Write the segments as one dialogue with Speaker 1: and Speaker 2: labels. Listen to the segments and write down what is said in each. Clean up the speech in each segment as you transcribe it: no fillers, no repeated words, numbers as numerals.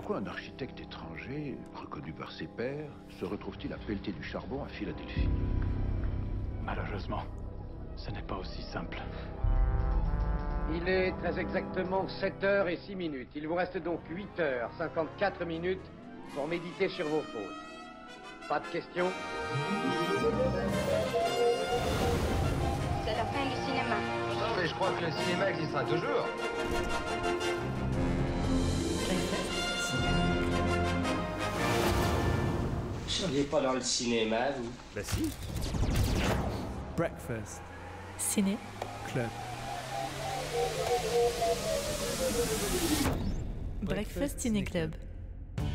Speaker 1: Pourquoi un architecte étranger, reconnu par ses pairs, se retrouve-t-il à pelleter du charbon à Philadelphie?
Speaker 2: Malheureusement, ce n'est pas aussi simple.
Speaker 3: Il est très exactement 7h06. Il vous reste donc 8h54 pour méditer sur vos fautes. Pas de questions?
Speaker 4: C'est la fin du cinéma.
Speaker 5: Non, mais je crois que le cinéma existera toujours.
Speaker 6: Vous seriez pas dans le cinéma, vous?
Speaker 7: Bah si. Breakfast.
Speaker 8: Ciné.
Speaker 7: Club.
Speaker 8: Breakfast Ciné Club.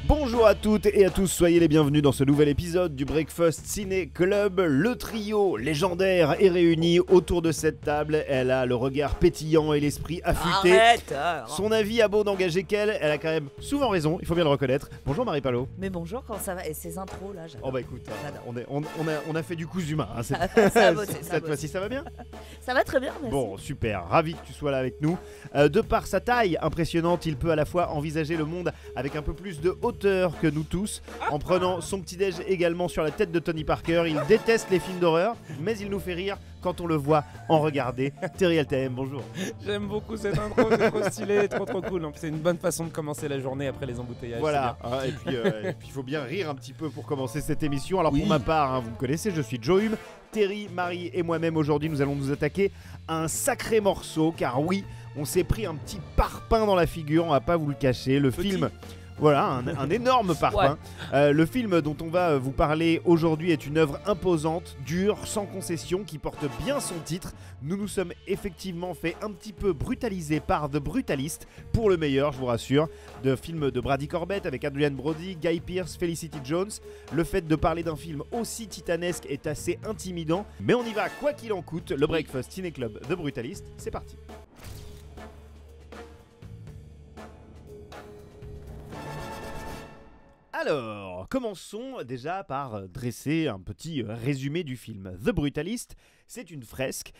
Speaker 7: Bonjour à toutes et à tous, soyez les bienvenus dans ce nouvel épisode du Breakfast Ciné Club. Le trio légendaire est réuni autour de cette table. Elle a le regard pétillant et l'esprit affûté.
Speaker 8: Arrête.
Speaker 7: Son avis a beau n'engager qu'elle, elle a quand même souvent raison, il faut bien le reconnaître. Bonjour Marie Palot.
Speaker 8: Mais bonjour, comment ça va? Et ces intros là, j'adore.
Speaker 7: Oh bah écoute,
Speaker 8: J'adore.
Speaker 7: on a fait du cousu humain hein,
Speaker 8: Ça a bossé,
Speaker 7: cette fois-ci, ça va bien?
Speaker 8: Ça va très bien, merci.
Speaker 7: Bon, super, ravi que tu sois là avec nous. De par sa taille impressionnante, il peut à la fois envisager le monde avec un peu plus de hauteur que nous tous, en prenant son petit-déj également sur la tête de Tony Parker. Il déteste les films d'horreur, mais il nous fait rire quand on le voit en regarder. Terry LTM, bonjour.
Speaker 9: J'aime beaucoup cette intro, c'est trop stylé, trop cool. C'est une bonne façon de commencer la journée après les embouteillages.
Speaker 7: Voilà, et puis il faut bien rire un petit peu pour commencer cette émission. Alors pour ma part, vous me connaissez, je suis Joe Hume. Terry, Marie et moi-même aujourd'hui, nous allons nous attaquer à un sacré morceau, car oui, on s'est pris un petit parpaing dans la figure, on va pas vous le cacher. Le film... Voilà, un énorme parpaing. Ouais. Le film dont on va vous parler aujourd'hui est une œuvre imposante, dure, sans concession, qui porte bien son titre. Nous nous sommes effectivement fait un petit peu brutaliser par The Brutalist, pour le meilleur, je vous rassure. De film de Brady Corbett avec Adrian Brody, Guy Pearce, Felicity Jones. Le fait de parler d'un film aussi titanesque est assez intimidant, mais on y va quoi qu'il en coûte. Le Breakfast Ciné Club The Brutalist, c'est parti. Alors, commençons déjà par dresser un petit résumé du film. The Brutalist, c'est une fresque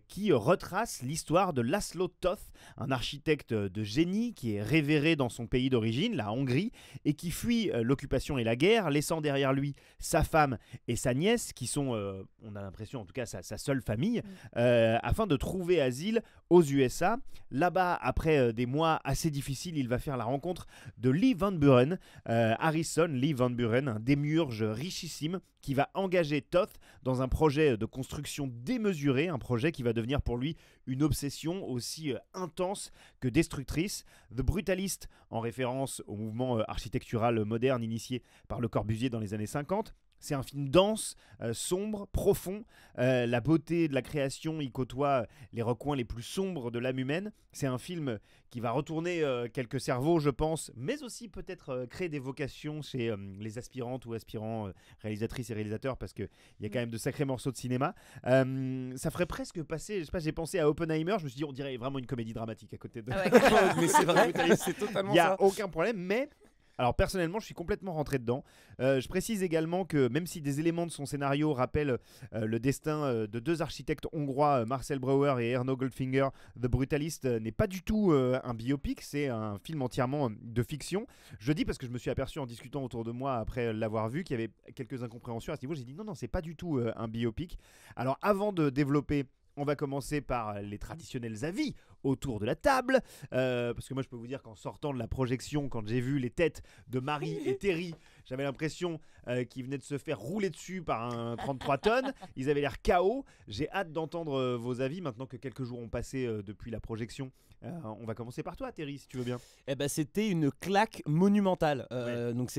Speaker 7: qui retrace l'histoire de Laszlo Toth, un architecte de génie qui est révéré dans son pays d'origine, la Hongrie, et qui fuit l'occupation et la guerre, laissant derrière lui sa femme et sa nièce, qui sont, on a l'impression en tout cas, sa seule famille, afin de trouver asile aux USA. Là-bas, après des mois assez difficiles, il va faire la rencontre de Lee Van Buren, Harrison Lee Van Buren, un démiurge richissime qui va engager Toth dans un projet de construction démesuré, un projet qui va devenir pour lui une obsession aussi intense que destructrice. The Brutalist, en référence au mouvement architectural moderne initié par Le Corbusier dans les années 50. C'est un film dense, sombre, profond. La beauté de la création y côtoie les recoins les plus sombres de l'âme humaine. C'est un film qui va retourner quelques cerveaux, je pense, mais aussi peut-être créer des vocations chez les aspirantes ou aspirants réalisatrices et réalisateurs, parce qu'il y a quand même de sacrés morceaux de cinéma. Ça ferait presque passer, je sais pas, j'ai pensé à Oppenheimer, je me suis dit on dirait vraiment une comédie dramatique à côté de...
Speaker 9: Ah ouais, mais c'est vrai, c'est totalement ça.
Speaker 7: Il n'y a aucun problème, mais... Alors personnellement, je suis complètement rentré dedans. Je précise également que même si des éléments de son scénario rappellent le destin de deux architectes hongrois, Marcel Brauer et Erno Goldfinger, The Brutalist n'est pas du tout un biopic, c'est un film entièrement de fiction. Je dis parce que je me suis aperçu en discutant autour de moi après l'avoir vu qu'il y avait quelques incompréhensions à ce niveau. J'ai dit non, c'est pas du tout un biopic. Alors avant de développer, on va commencer par les traditionnels avis autour de la table, parce que moi je peux vous dire qu'en sortant de la projection, quand j'ai vu les têtes de Marie et Terry, j'avais l'impression qu'ils venaient de se faire rouler dessus par un 33 tonnes. Ils avaient l'air KO. J'ai hâte d'entendre vos avis maintenant que quelques jours ont passé depuis la projection. On va commencer par toi, Terry, si tu veux bien.
Speaker 9: Eh ben, c'était une claque monumentale.
Speaker 7: Ouais.
Speaker 9: Donc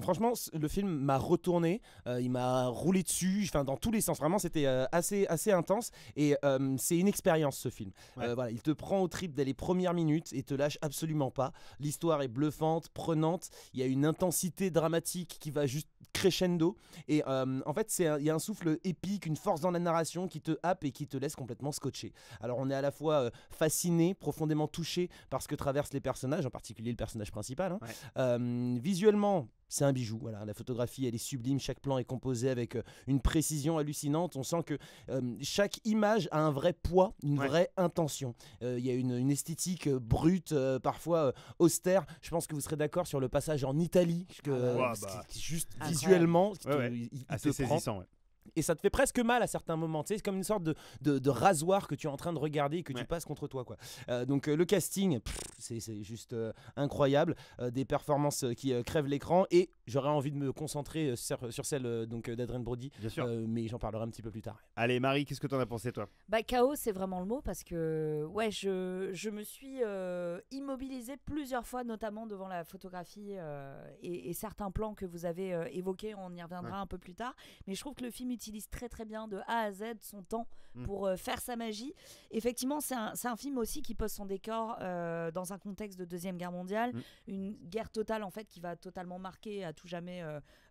Speaker 9: franchement, le film m'a retourné. Il m'a roulé dessus, dans tous les sens. Vraiment, c'était assez intense. Et c'est une expérience, ce film.
Speaker 7: Ouais.
Speaker 9: Voilà, il te prend au trip dès les premières minutes et te lâche absolument pas. L'histoire est bluffante, prenante. Il y a une intensité dramatique qui va juste crescendo. Et en fait, il y a un souffle épique, une force dans la narration qui te happe et qui te laisse complètement scotché. Alors on est à la fois fasciné, profondément touché par ce que traversent les personnages, en particulier le personnage principal. Visuellement, c'est un bijou. Voilà, la photographie, elle est sublime. Chaque plan est composé avec une précision hallucinante. On sent que chaque image a un vrai poids, une vraie intention. Il y a une esthétique brute, parfois austère. Je pense que vous serez d'accord sur le passage en Italie, juste visuellement, il
Speaker 7: assez
Speaker 9: te prend.
Speaker 7: saisissant.
Speaker 9: Et ça te fait presque mal à certains moments. Tu sais, c'est comme une sorte de rasoir que tu es en train de regarder et que tu passes contre toi, quoi. Donc le casting, c'est juste incroyable. Des performances qui crèvent l'écran. Et j'aurais envie de me concentrer sur celle d'Adrien Brody.
Speaker 7: Bien sûr.
Speaker 9: Mais j'en parlerai un petit peu plus tard.
Speaker 7: Allez, Marie, qu'est-ce que t'en as pensé, toi?
Speaker 8: Chaos, c'est vraiment le mot parce que je me suis immobilisée plusieurs fois, notamment devant la photographie et certains plans que vous avez évoqués. On y reviendra un peu plus tard. Mais je trouve que le film utilise très très bien de A à Z son temps pour faire sa magie. Effectivement, c'est un film aussi qui pose son décor dans un contexte de Deuxième Guerre mondiale, une guerre totale en fait qui va totalement marquer à tout jamais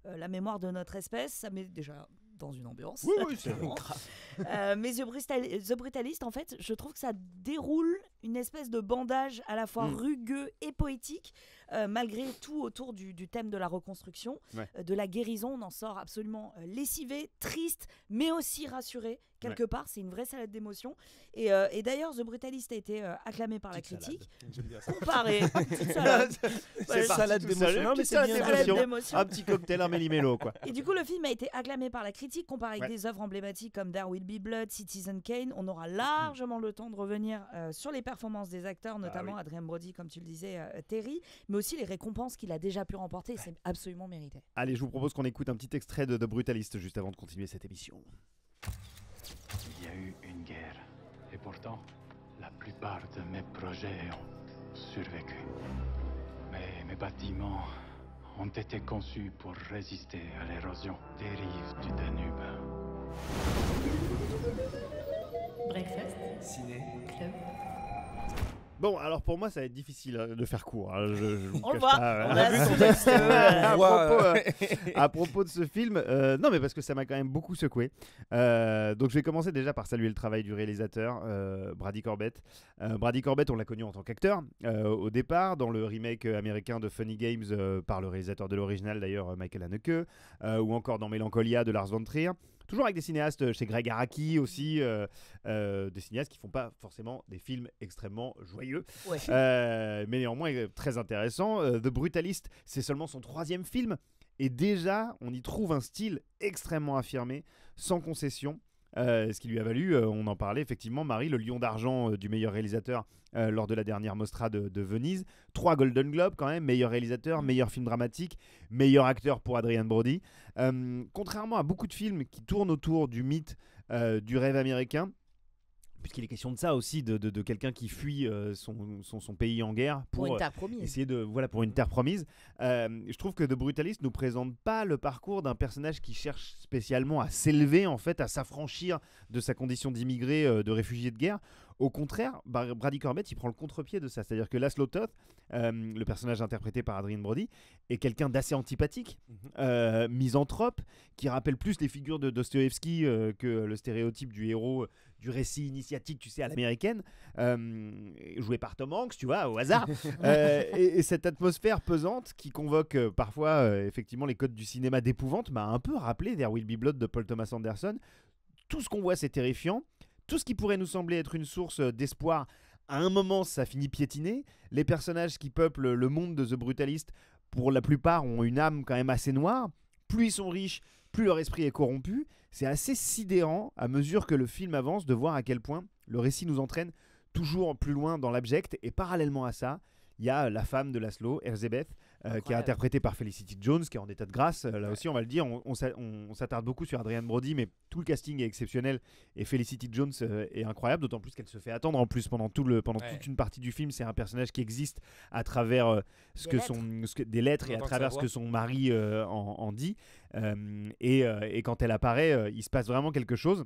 Speaker 8: la mémoire de notre espèce. Ça met déjà dans une ambiance.
Speaker 7: Oui, c'est
Speaker 8: grave. Mais The Brutalist, en fait, je trouve que ça déroule une espèce de bandage à la fois rugueux et poétique, malgré tout autour du thème de la reconstruction, de la guérison. On en sort absolument lessivé, triste, mais aussi rassuré. Quelque part, c'est une vraie salade d'émotions. Et d'ailleurs, The Brutalist a été acclamé par la critique. Comparé.
Speaker 9: C'est salade d'émotions. Non, mais c'est bien.
Speaker 7: Un petit cocktail, un méli-mélo, quoi.
Speaker 8: Et du coup, le film a été acclamé par la critique, comparé avec des œuvres emblématiques comme There Will Be Blood, Citizen Kane. On aura largement le temps de revenir sur les performances des acteurs, notamment Adrien Brody, comme tu le disais, Terry, mais aussi les récompenses qu'il a déjà pu remporter. C'est absolument mérité.
Speaker 7: Allez, je vous propose qu'on écoute un petit extrait de The Brutalist juste avant de continuer cette émission.
Speaker 2: Il y a eu une guerre. Et pourtant, la plupart de mes projets ont survécu. Mais mes bâtiments ont été conçus pour résister à l'érosion des rives du Danube.
Speaker 10: Breakfast.
Speaker 5: Ciné.
Speaker 10: Club.
Speaker 7: Bon, alors pour moi, ça va être difficile de faire court. Hein.
Speaker 8: On le voit.
Speaker 7: Pas,
Speaker 8: on a vu
Speaker 7: son texte. À propos de ce film, non, mais parce que ça m'a quand même beaucoup secoué. Donc, je vais commencer déjà par saluer le travail du réalisateur, Brady Corbett. Brady Corbett, on l'a connu en tant qu'acteur au départ, dans le remake américain de Funny Games par le réalisateur de l'original, d'ailleurs, Michael Haneke, ou encore dans Mélancolia de Lars von Trier. Toujours avec des cinéastes chez Greg Araki aussi, des cinéastes qui font pas forcément des films extrêmement joyeux, mais néanmoins très intéressants. The Brutalist, c'est seulement son 3e film, et déjà on y trouve un style extrêmement affirmé, sans concession. Ce qui lui a valu, on en parlait effectivement, Marie, le Lion d'argent du meilleur réalisateur lors de la dernière Mostra de Venise. 3 Golden Globes quand même, meilleur réalisateur, meilleur film dramatique, meilleur acteur pour Adrien Brody. Contrairement à beaucoup de films qui tournent autour du mythe du rêve américain, puisqu'il est question de ça aussi, de quelqu'un qui fuit son pays en guerre pour
Speaker 8: une terre promise.
Speaker 7: Essayer pour une terre promise. Je trouve que The Brutalist nous présente pas le parcours d'un personnage qui cherche spécialement à s'élever, en fait, à s'affranchir de sa condition d'immigré, de réfugié de guerre. Au contraire, Brady Corbett, il prend le contre-pied de ça. C'est-à-dire que Laszlo Toth, le personnage interprété par Adrien Brody, est quelqu'un d'assez antipathique, misanthrope, qui rappelle plus les figures de Dostoïevski que le stéréotype du héros du récit initiatique, tu sais, à l'américaine, joué par Tom Hanks, tu vois, au hasard. Et cette atmosphère pesante qui convoque parfois effectivement les codes du cinéma d'épouvante m'a un peu rappelé There Will Be Blood de Paul Thomas Anderson. Tout ce qu'on voit, c'est terrifiant. Tout ce qui pourrait nous sembler être une source d'espoir, à un moment, ça finit piétiné. Les personnages qui peuplent le monde de The Brutalist, pour la plupart, ont une âme quand même assez noire. Plus ils sont riches, plus leur esprit est corrompu. C'est assez sidérant, à mesure que le film avance, de voir à quel point le récit nous entraîne toujours plus loin dans l'abject. Et parallèlement à ça, il y a la femme de Laszlo, Erzsébet, qui est interprétée par Felicity Jones, qui est en état de grâce. Là aussi, on va le dire, on s'attarde beaucoup sur Adrien Brody, mais tout le casting est exceptionnel. Et Felicity Jones est incroyable, d'autant plus qu'elle se fait attendre en plus pendant toute une partie du film. C'est un personnage qui existe à travers des lettres et à travers ce que son mari en dit. Et quand elle apparaît, il se passe vraiment quelque chose.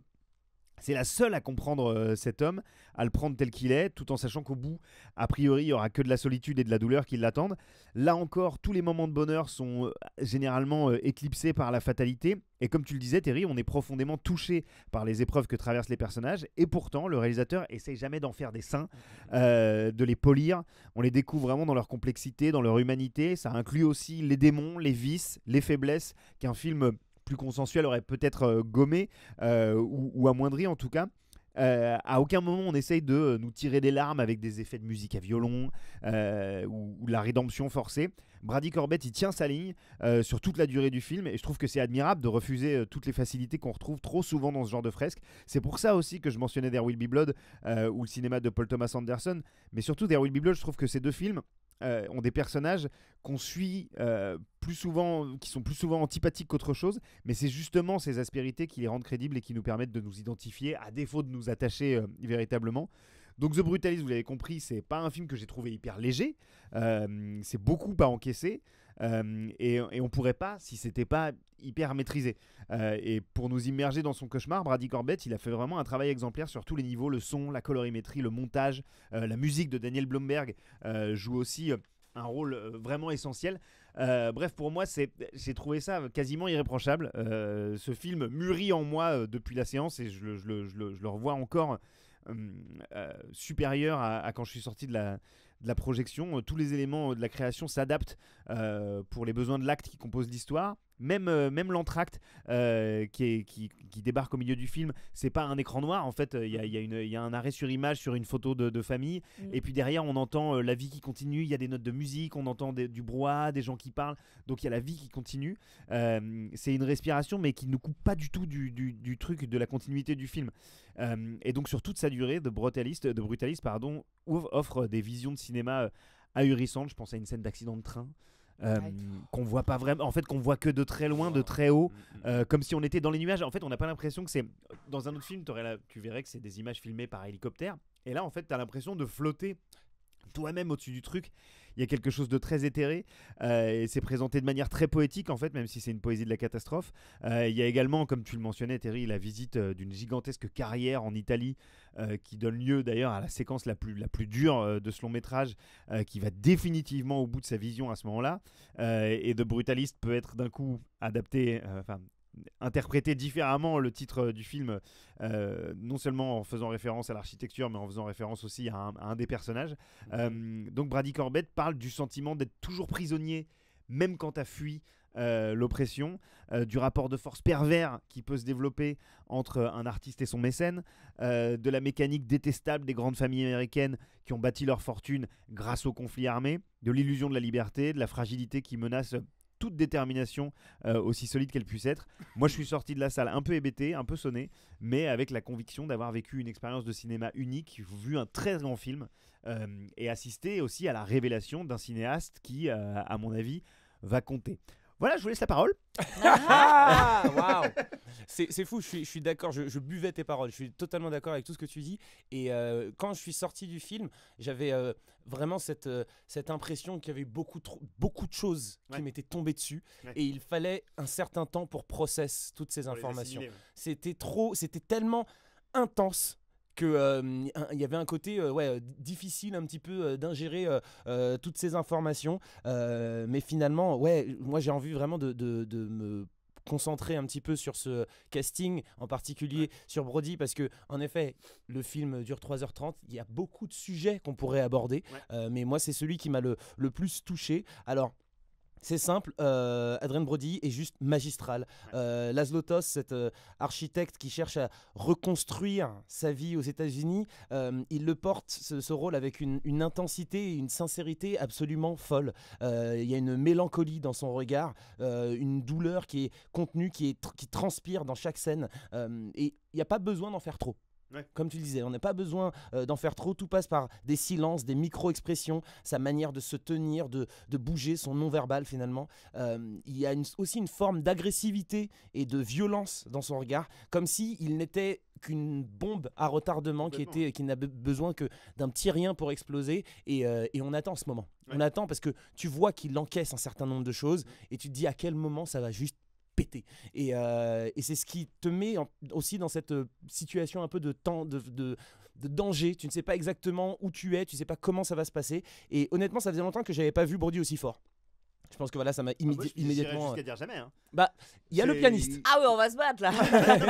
Speaker 7: C'est la seule à comprendre cet homme, à le prendre tel qu'il est, tout en sachant qu'au bout, a priori, il n'y aura que de la solitude et de la douleur qui l'attendent. Là encore, tous les moments de bonheur sont généralement éclipsés par la fatalité. Et comme tu le disais, Terry, on est profondément touché par les épreuves que traversent les personnages. Et pourtant, le réalisateur essaye jamais d'en faire des saints, de les polir. On les découvre vraiment dans leur complexité, dans leur humanité. Ça inclut aussi les démons, les vices, les faiblesses qu'un film plus consensuel aurait peut-être gommé ou amoindri en tout cas. À aucun moment on essaye de nous tirer des larmes avec des effets de musique à violon ou la rédemption forcée. Brady Corbet, il tient sa ligne sur toute la durée du film et je trouve que c'est admirable de refuser toutes les facilités qu'on retrouve trop souvent dans ce genre de fresque. C'est pour ça aussi que je mentionnais There Will Be Blood ou le cinéma de Paul Thomas Anderson, mais surtout There Will Be Blood, je trouve que ces deux films ont des personnages qu'on suit plus souvent, qui sont plus souvent antipathiques qu'autre chose, mais c'est justement ces aspérités qui les rendent crédibles et qui nous permettent de nous identifier, à défaut de nous attacher véritablement. Donc The Brutalist, vous l'avez compris, c'est pas un film que j'ai trouvé hyper léger, c'est beaucoup à encaisser, et on pourrait pas si c'était pas hyper maîtrisé. Et pour nous immerger dans son cauchemar, Brady Corbet, il a fait vraiment un travail exemplaire sur tous les niveaux, le son, la colorimétrie, le montage, la musique de Daniel Blomberg joue aussi un rôle vraiment essentiel. Bref, pour moi, j'ai trouvé ça quasiment irréprochable. Ce film mûrit en moi depuis la séance et je le revois encore supérieur à quand je suis sorti de la projection. Tous les éléments de la création s'adaptent pour les besoins de l'acte qui compose l'histoire. Même l'entracte qui débarque au milieu du film, c'est pas un écran noir en fait, il y a un arrêt sur image sur une photo de famille, et puis derrière on entend la vie qui continue, il y a des notes de musique, on entend du brouhaha, des gens qui parlent, donc il y a la vie qui continue. C'est une respiration mais qui ne coupe pas du tout du truc, de la continuité du film. Et donc sur toute sa durée, The Brutalist offre des visions de cinéma ahurissantes. Je pense à une scène d'accident de train qu'on voit pas vraiment, en fait qu'on voit que de très loin, de très haut, comme si on était dans les nuages. En fait on n'a pas l'impression que c'est dans un autre film, tu verrais que c'est des images filmées par hélicoptère, et là en fait t'as l'impression de flotter toi-même au-dessus du truc. Il y a quelque chose de très éthéré et c'est présenté de manière très poétique en fait, même si c'est une poésie de la catastrophe. Il y a également, comme tu le mentionnais Terry, la visite d'une gigantesque carrière en Italie qui donne lieu d'ailleurs à la séquence la plus dure de ce long métrage, qui va définitivement au bout de sa vision à ce moment-là. Et The Brutalist peut être d'un coup adapté, interpréter différemment le titre du film, non seulement en faisant référence à l'architecture mais en faisant référence aussi à un des personnages. Donc Brady Corbet parle du sentiment d'être toujours prisonnier même quand tu as fui l'oppression, du rapport de force pervers qui peut se développer entre un artiste et son mécène, de la mécanique détestable des grandes familles américaines qui ont bâti leur fortune grâce au conflit armé, de l'illusion de la liberté, de la fragilité qui menace toute détermination aussi solide qu'elle puisse être. Moi je suis sorti de la salle un peu hébété, un peu sonné, mais avec la conviction d'avoir vécu une expérience de cinéma unique, vu un très grand film et assisté aussi à la révélation d'un cinéaste qui à mon avis va compter. Voilà, je vous laisse la parole.
Speaker 9: Waouh, c'est fou, je suis d'accord, je buvais tes paroles, je suis totalement d'accord avec tout ce que tu dis. Et quand je suis sorti du film, j'avais vraiment cette impression qu'il y avait beaucoup de choses qui m'étaient tombées dessus, et il fallait un certain temps pour process toutes ces informations. C'était tellement intense qu'il y avait un côté difficile un petit peu d'ingérer toutes ces informations, mais finalement moi j'ai envie vraiment de me concentrer un petit peu sur ce casting, en particulier sur Brody, parce que en effet le film dure 3h30, il y a beaucoup de sujets qu'on pourrait aborder, mais moi c'est celui qui m'a le plus touché. Alors c'est simple, Adrien Brody est juste magistral. Laszlo Toth, cet architecte qui cherche à reconstruire sa vie aux États-Unis, il le porte, ce rôle, avec une intensité et une sincérité absolument folle. Il y a une mélancolie dans son regard, une douleur qui est contenue, qui transpire dans chaque scène. Et il n'y a pas besoin d'en faire trop. Comme tu le disais, on n'a pas besoin d'en faire trop, tout passe par des silences, des micro-expressions, sa manière de se tenir, de bouger, son non-verbal finalement. Il y a aussi une forme d'agressivité et de violence dans son regard, comme s'il n'était qu'une bombe à retardement qui n'a besoin que d'un petit rien pour exploser, et on attend ce moment. On attend parce que tu vois qu'il encaisse un certain nombre de choses et tu te dis à quel moment ça va juste péter. Et c'est ce qui te met aussi dans cette situation un peu de temps, de danger. Tu ne sais pas exactement où tu es, tu ne sais pas comment ça va se passer. Et honnêtement, ça faisait longtemps que j'avais pas vu Brody aussi fort. Je pense que voilà, ça m'a immédiatement.
Speaker 7: Jusqu'à dire jamais. Hein.
Speaker 9: Bah, il y a le pianiste.
Speaker 8: Ah ouais, on va se battre là.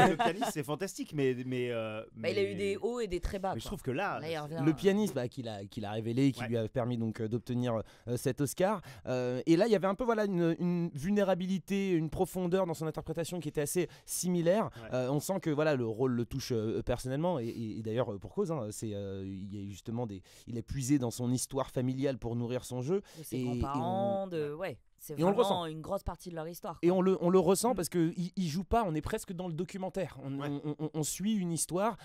Speaker 7: Le pianiste, c'est fantastique, mais
Speaker 8: il a eu des hauts et des très bas.
Speaker 7: Mais je trouve que là,
Speaker 9: le pianiste qu'il a révélé, qui lui a permis donc d'obtenir cet Oscar. Et là, il y avait un peu une vulnérabilité, une profondeur dans son interprétation qui était assez similaire. Ouais. On sent que voilà, le rôle le touche personnellement, et d'ailleurs pour cause. Hein, il y a justement il a puisé dans son histoire familiale pour nourrir son jeu.
Speaker 8: De ses grands-parents, ouais. C'est
Speaker 9: et
Speaker 8: vraiment une grosse partie de leur histoire.
Speaker 9: Et on le ressent parce qu'il joue pas, on est presque dans le documentaire. On suit une histoire,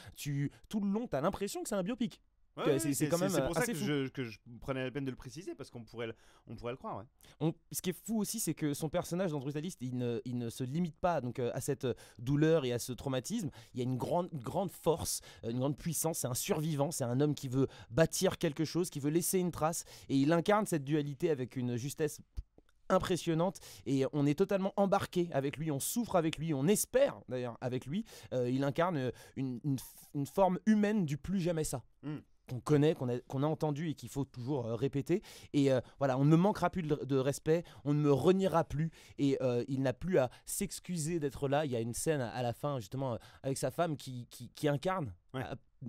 Speaker 9: tout le long, tu as l'impression que c'est un biopic.
Speaker 7: Ouais, c'est quand même pour ça que je prenais la peine de le préciser, parce qu'on pourrait le croire. Ouais.
Speaker 9: Ce qui est fou aussi, c'est que son personnage dans Brutalist, il ne se limite pas donc, à cette douleur et à ce traumatisme. Il y a une grande force, une grande puissance. C'est un survivant, c'est un homme qui veut bâtir quelque chose, qui veut laisser une trace. Et il incarne cette dualité avec une justesse impressionnante, et on est totalement embarqué avec lui, on souffre avec lui, on espère d'ailleurs avec lui. Il incarne une forme humaine du plus jamais ça. Qu'on connaît, qu'on a entendu et qu'il faut toujours répéter. Et voilà, on ne me manquera plus de respect, on ne me reniera plus, et il n'a plus à s'excuser d'être là. Il y a une scène à la fin justement avec sa femme qui incarne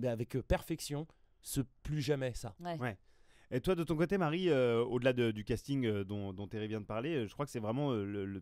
Speaker 9: avec perfection ce plus jamais ça.
Speaker 7: Ouais. Et toi, de ton côté, Marie, au-delà du casting dont Terry vient de parler, je crois que c'est vraiment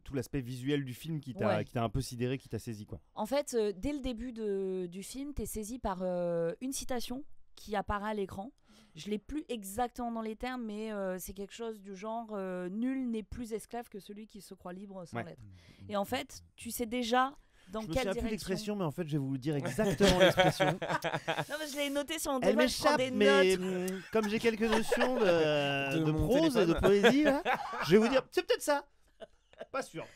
Speaker 7: tout l'aspect visuel du film qui t'a un peu sidéré, qui t'a saisi, quoi.
Speaker 8: En fait, dès le début du film, t'es saisi par une citation qui apparaît à l'écran. Je ne l'ai plus exactement dans les termes, mais c'est quelque chose du genre nul n'est plus esclave que celui qui se croit libre sans l'être. Et en fait, tu sais déjà dans quelle direction. Je me souviens plus
Speaker 7: l'expression, mais en fait, je vais vous dire exactement l'expression.
Speaker 8: Non, mais je l'ai noté sur mon
Speaker 7: téléphone. Elle m'échappe, mais comme j'ai quelques notions de prose et de poésie, là, je vais vous dire, c'est peut-être ça. Pas sûr.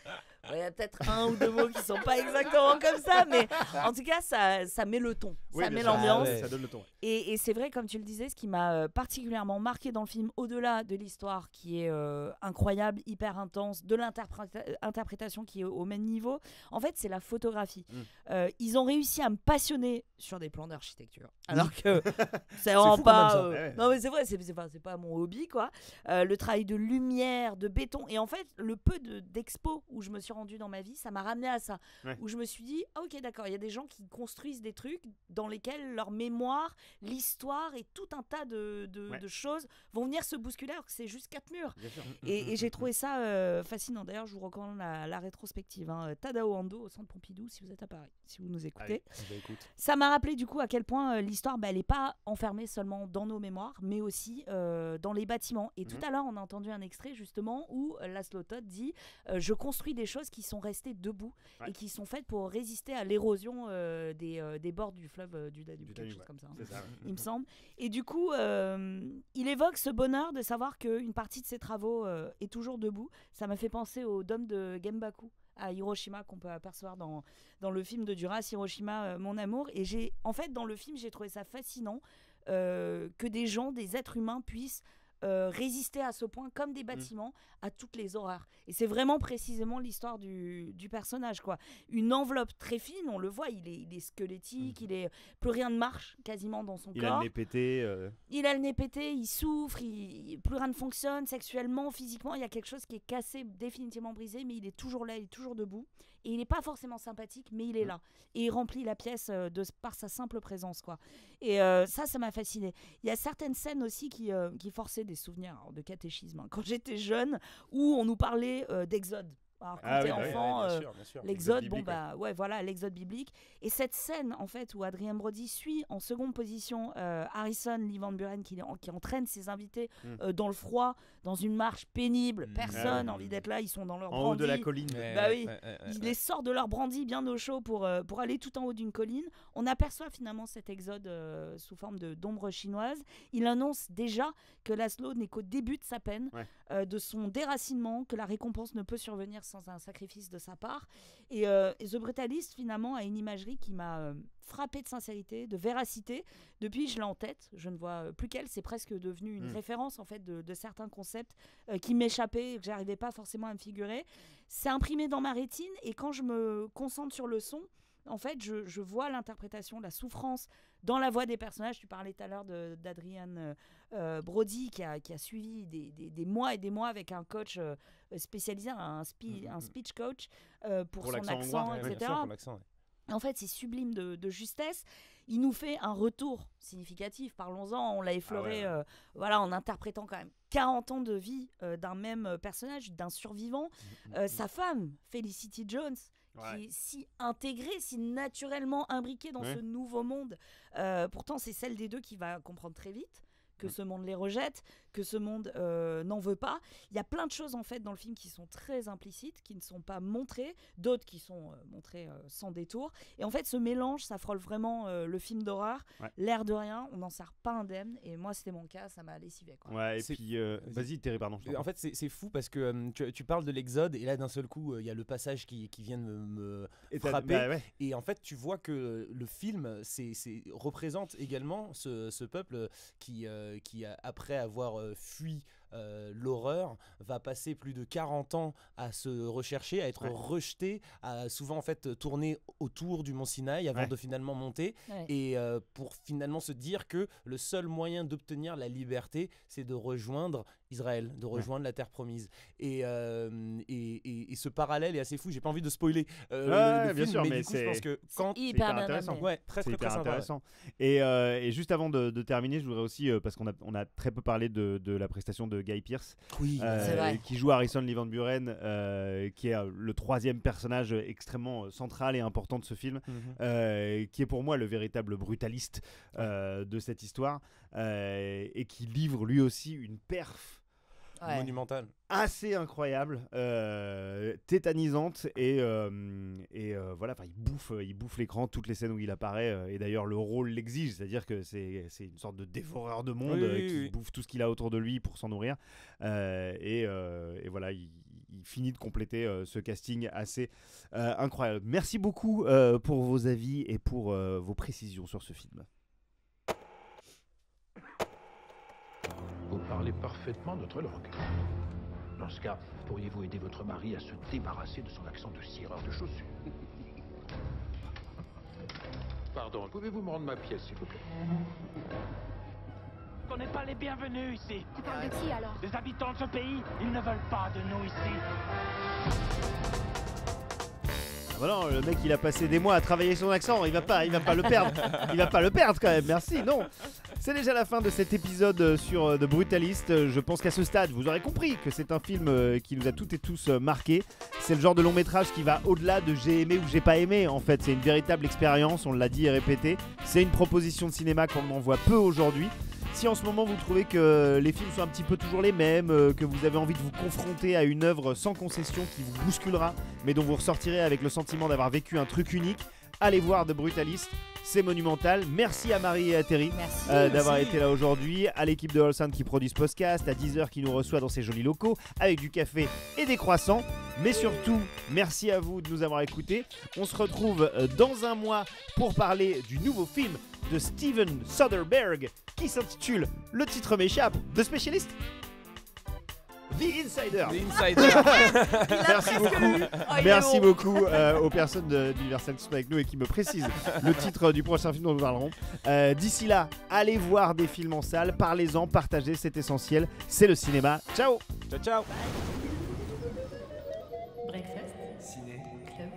Speaker 8: Il y a peut-être un ou deux mots qui sont pas exactement comme ça, mais en tout cas, ça met le ton, ça met l'ambiance.
Speaker 7: Ça donne le ton.
Speaker 8: Et c'est vrai, comme tu le disais, ce qui m'a particulièrement marqué dans le film, au-delà de l'histoire qui est incroyable, hyper intense, de l'interprétation qui est au même niveau, en fait, c'est la photographie. Ils ont réussi à me passionner sur des plans d'architecture, alors que c'est vraiment pas. Non, mais c'est vrai, c'est pas mon hobby, quoi. Le travail de lumière, de béton, et en fait, le peu d'expos où je me suis rendue dans ma vie, ça m'a ramené à ça, où je me suis dit, ok, d'accord, il y a des gens qui construisent des trucs dans lesquels leur mémoire, l'histoire et tout un tas de choses vont venir se bousculer alors que c'est juste 4 murs. Et j'ai trouvé ça fascinant. D'ailleurs, je vous recommande la rétrospective, hein. Tadao Ando au Centre Pompidou, si vous êtes à Paris, si vous nous écoutez. Ça m'a rappelé du coup à quel point l'histoire, elle n'est pas enfermée seulement dans nos mémoires, mais aussi dans les bâtiments. Et tout à l'heure, on a entendu un extrait justement où Laszlo Todd dit je construis des choses qui sont restées debout et qui sont faites pour résister à l'érosion des bords du fleuve du Danube, quelque chose comme ça, hein, il me semble. Et du coup, il évoque ce bonheur de savoir qu'une partie de ses travaux est toujours debout. Ça m'a fait penser au dôme de Genbaku à Hiroshima qu'on peut apercevoir dans le film de Duras, Hiroshima, mon amour. Et en fait, dans le film, j'ai trouvé ça fascinant que des gens, des êtres humains puissent résister à ce point comme des bâtiments à toutes les horreurs. Et c'est vraiment précisément l'histoire du personnage, quoi. Une enveloppe très fine, on le voit, il est squelettique, plus rien ne marche quasiment dans son corps.
Speaker 7: Il a le nez pété.
Speaker 8: Il a le nez pété, il souffre, plus rien ne fonctionne sexuellement, physiquement, il y a quelque chose qui est cassé, définitivement brisé, mais il est toujours là, il est toujours debout. Et il n'est pas forcément sympathique, mais il est là. Et il remplit la pièce par sa simple présence, quoi. Et ça m'a fasciné. Il y a certaines scènes aussi qui forçaient des souvenirs de catéchisme. Hein. Quand j'étais jeune, où on nous parlait d'Exode. Alors, quand t'es enfant, bien sûr. L'Exode, voilà, l'Exode biblique. Et cette scène, en fait, où Adrien Brody suit en seconde position Harrison Lee Van Buren qui entraîne ses invités dans le froid, dans une marche pénible. Personne n'a envie d'être là, ils sont dans leur brandy.
Speaker 7: En haut de la colline.
Speaker 8: Il les sort de leur brandy bien au chaud pour aller tout en haut d'une colline. On aperçoit finalement cet Exode sous forme d'ombre chinoise. Il annonce déjà que Laszlo n'est qu'au début de sa peine, de son déracinement, que la récompense ne peut survenir sans un sacrifice de sa part. Et The Brutalist, finalement, a une imagerie qui m'a frappée de sincérité, de véracité. Depuis, je l'ai en tête, je ne vois plus qu'elle. C'est presque devenu une référence en fait de certains concepts qui m'échappaient et que j'arrivais pas forcément à me figurer. C'est imprimé dans ma rétine et quand je me concentre sur le son, en fait, je vois l'interprétation, la souffrance dans la voix des personnages. Tu parlais tout à l'heure d'Adrian Brody qui a suivi des mois et des mois avec un coach spécialisé, un speech coach pour son accent, etc.
Speaker 9: Bien sûr, pour l'accent,
Speaker 8: En fait, c'est sublime de justesse. Il nous fait un retour significatif. Parlons-en, on l'a effleuré voilà, en interprétant quand même 40 ans de vie d'un même personnage, d'un survivant. Sa femme, Felicity Jones, qui est si intégrée, si naturellement imbriquée dans ce nouveau monde. Pourtant, c'est celle des deux qui va comprendre très vite que ce monde les rejette, que ce monde n'en veut pas. Il y a plein de choses en fait dans le film qui sont très implicites, qui ne sont pas montrées, d'autres qui sont montrées sans détour. Et en fait, ce mélange, ça frôle vraiment le film d'horreur. L'air de rien, on n'en sort pas indemne. Et moi, c'était mon cas, ça m'a lessivé.
Speaker 7: Ouais, et puis, vas-y, Terry, pardon.
Speaker 9: En fait, c'est fou parce que tu parles de l'Exode et là, d'un seul coup, il y a le passage qui vient de me frapper. Et en fait, tu vois que le film représente également ce peuple qui après avoir fui l'horreur, va passer plus de 40 ans à se rechercher, à être rejeté, à souvent en fait tourner autour du mont Sinaï avant de finalement monter et pour finalement se dire que le seul moyen d'obtenir la liberté, c'est de rejoindre Israël, de rejoindre la terre promise. Et ce parallèle est assez fou. J'ai pas envie de spoiler le
Speaker 7: bien
Speaker 9: film,
Speaker 7: sûr,
Speaker 9: mais du coup, je pense que quand
Speaker 8: c'est hyper
Speaker 7: intéressant.
Speaker 9: très sympa.
Speaker 7: Intéressant. Et juste avant de terminer, je voudrais aussi parce qu'on a très peu parlé de la prestation de Guy Pearce, qui joue Harrison Lee Van Buren, qui est le troisième personnage extrêmement central et important de ce film, qui est pour moi le véritable brutaliste de cette histoire, et qui livre lui aussi une perf
Speaker 9: monumentale,
Speaker 7: assez incroyable, tétanisante et voilà, il bouffe l'écran, toutes les scènes où il apparaît, et d'ailleurs le rôle l'exige, c'est-à-dire que c'est une sorte de dévoreur de monde qui bouffe tout ce qu'il a autour de lui pour s'en nourrir, et voilà, il finit de compléter ce casting assez incroyable. Merci beaucoup pour vos avis et pour vos précisions sur ce film.
Speaker 1: Vous parlez parfaitement notre langue. Dans ce cas, pourriez-vous aider votre mari à se débarrasser de son accent de cireur de chaussures? Pardon, pouvez-vous me rendre ma pièce, s'il vous plaît?
Speaker 11: On n'est pas les bienvenus ici.
Speaker 4: Tu parles de qui alors?
Speaker 11: Les habitants de ce pays, ils ne veulent pas de nous ici.
Speaker 7: Voilà, le mec il a passé des mois à travailler son accent, il va pas le perdre. Il va pas le perdre quand même, merci, non. C'est déjà la fin de cet épisode sur The Brutalist. Je pense qu'à ce stade, vous aurez compris que c'est un film qui nous a toutes et tous marqués. C'est le genre de long métrage qui va au-delà de j'ai aimé ou j'ai pas aimé. En fait, c'est une véritable expérience, on l'a dit et répété. C'est une proposition de cinéma qu'on en voit peu aujourd'hui. Si en ce moment vous trouvez que les films sont un petit peu toujours les mêmes, que vous avez envie de vous confronter à une œuvre sans concession qui vous bousculera, mais dont vous ressortirez avec le sentiment d'avoir vécu un truc unique, allez voir The Brutalist, c'est monumental. Merci à Marie et à Terry d'avoir été là aujourd'hui, à l'équipe de All qui produit ce podcast, à Deezer qui nous reçoit dans ses jolis locaux avec du café et des croissants, mais surtout merci à vous de nous avoir écoutés. On se retrouve dans un mois pour parler du nouveau film de Steven Soderbergh qui s'intitule, le titre m'échappe, The Specialist, The Insider. Merci beaucoup. Merci beaucoup aux personnes d'Universal qui sont avec nous et qui me précisent le titre du prochain film dont nous parlerons. D'ici là, allez voir des films en salle, parlez-en, partagez, c'est essentiel. C'est le cinéma. Ciao.
Speaker 9: Ciao.
Speaker 10: Breakfast.
Speaker 5: Ciné.
Speaker 10: Club.